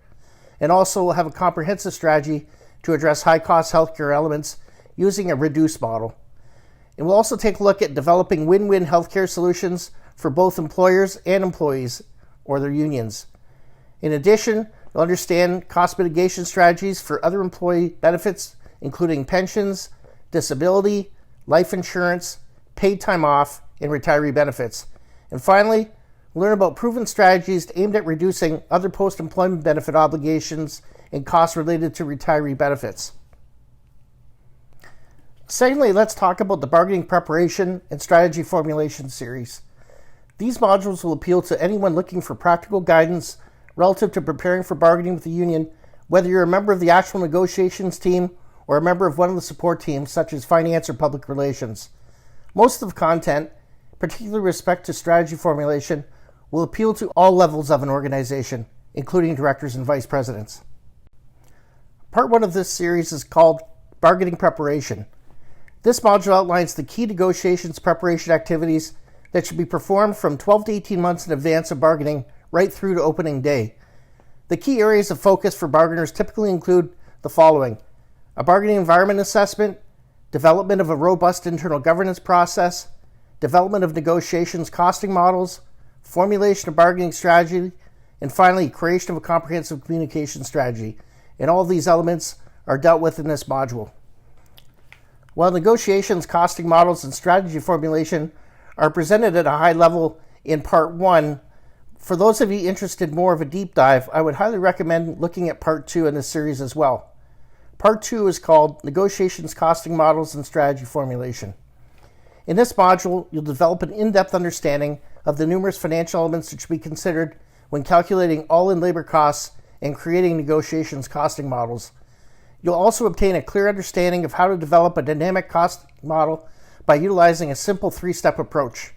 And also, we'll have a comprehensive strategy to address high-cost healthcare elements using a reduce model. And we'll also take a look at developing win-win healthcare solutions for both employers and employees or their unions. In addition, you'll understand cost mitigation strategies for other employee benefits, including pensions, disability, life insurance, paid time off, and retiree benefits. And finally, we'll learn about proven strategies aimed at reducing other post-employment benefit obligations and costs related to retiree benefits. Secondly, let's talk about the Bargaining Preparation and Strategy Formulation series. These modules will appeal to anyone looking for practical guidance relative to preparing for bargaining with the union, whether you're a member of the actual negotiations team or a member of one of the support teams, such as finance or public relations. Most of the content, particularly with respect to strategy formulation, will appeal to all levels of an organization, including directors and vice presidents. Part 1 of this series is called Bargaining Preparation. This module outlines the key negotiations preparation activities that should be performed from 12 to 18 months in advance of bargaining right through to opening day. The key areas of focus for bargainers typically include the following: a bargaining environment assessment, development of a robust internal governance process, development of negotiations costing models, formulation of bargaining strategy, and finally, creation of a comprehensive communication strategy. And all of these elements are dealt with in this module. While negotiations, costing models, and strategy formulation are presented at a high level in Part 1, for those of you interested in more of a deep dive, I would highly recommend looking at Part 2 in this series as well. Part 2 is called Negotiations, Costing Models, and Strategy Formulation. In this module, you'll develop an in-depth understanding of the numerous financial elements that should be considered when calculating all-in labor costs and creating negotiations costing models. You'll also obtain a clear understanding of how to develop a dynamic cost model by utilizing a simple three-step approach.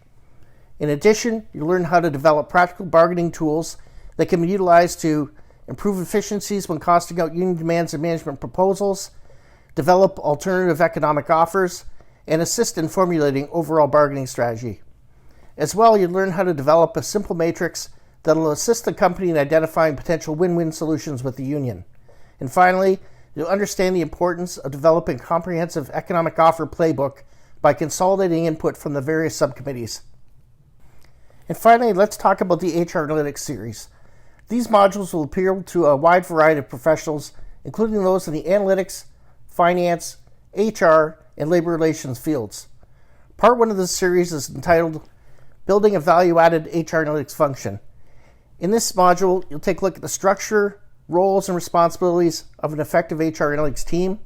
In addition, you'll learn how to develop practical bargaining tools that can be utilized to improve efficiencies when costing out union demands and management proposals, develop alternative economic offers, and assist in formulating overall bargaining strategy. As well, you'll learn how to develop a simple matrix that will assist the company in identifying potential win-win solutions with the union. And finally, you'll understand the importance of developing a comprehensive economic offer playbook by consolidating input from the various subcommittees. And finally, let's talk about the HR Analytics series. These modules will appeal to a wide variety of professionals, including those in the analytics, finance, HR, and labor relations fields. Part 1 of this series is entitled Building a Value-Added HR Analytics Function. In this module, you'll take a look at the structure, roles, and responsibilities of an effective HR Analytics team.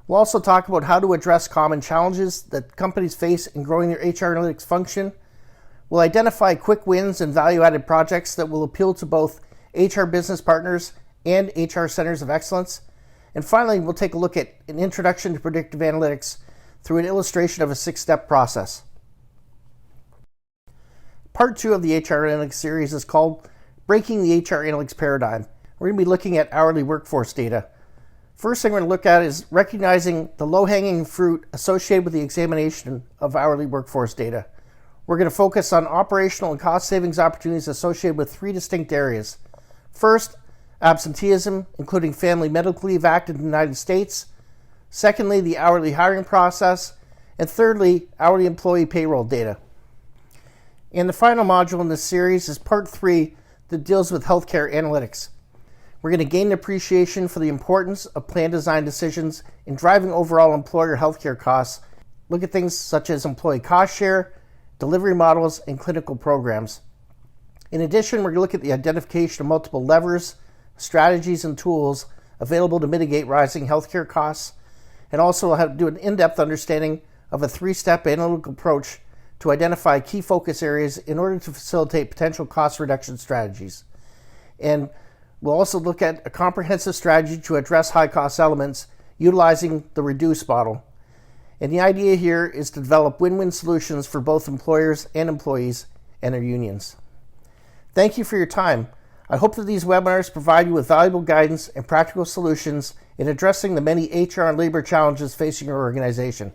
We'll also talk about how to address common challenges that companies face in growing their HR Analytics function. We'll identify quick wins and value-added projects that will appeal to both HR business partners and HR centers of excellence. And finally, we'll take a look at an introduction to predictive analytics through an illustration of a 6-step process. Part 2 of the HR Analytics series is called Breaking the HR Analytics Paradigm. We're going to be looking at hourly workforce data. First thing we're going to look at is recognizing the low-hanging fruit associated with the examination of hourly workforce data. We're going to focus on operational and cost savings opportunities associated with 3 distinct areas. First, absenteeism, including Family Medical Leave Act in the United States. Secondly, the hourly hiring process. And thirdly, hourly employee payroll data. And the final module in this series is Part 3 that deals with healthcare analytics. We're going to gain an appreciation for the importance of plan design decisions in driving overall employer healthcare costs. Look at things such as employee cost share, delivery models, and clinical programs. In addition, we're going to look at the identification of multiple levers, strategies, and tools available to mitigate rising healthcare costs, and also we'll have to do an in-depth understanding of a 3-step analytical approach to identify key focus areas in order to facilitate potential cost reduction strategies. And we'll also look at a comprehensive strategy to address high-cost elements utilizing the reduce model. And the idea here is to develop win-win solutions for both employers and employees and their unions. Thank you for your time. I hope that these webinars provide you with valuable guidance and practical solutions in addressing the many HR and labor challenges facing your organization.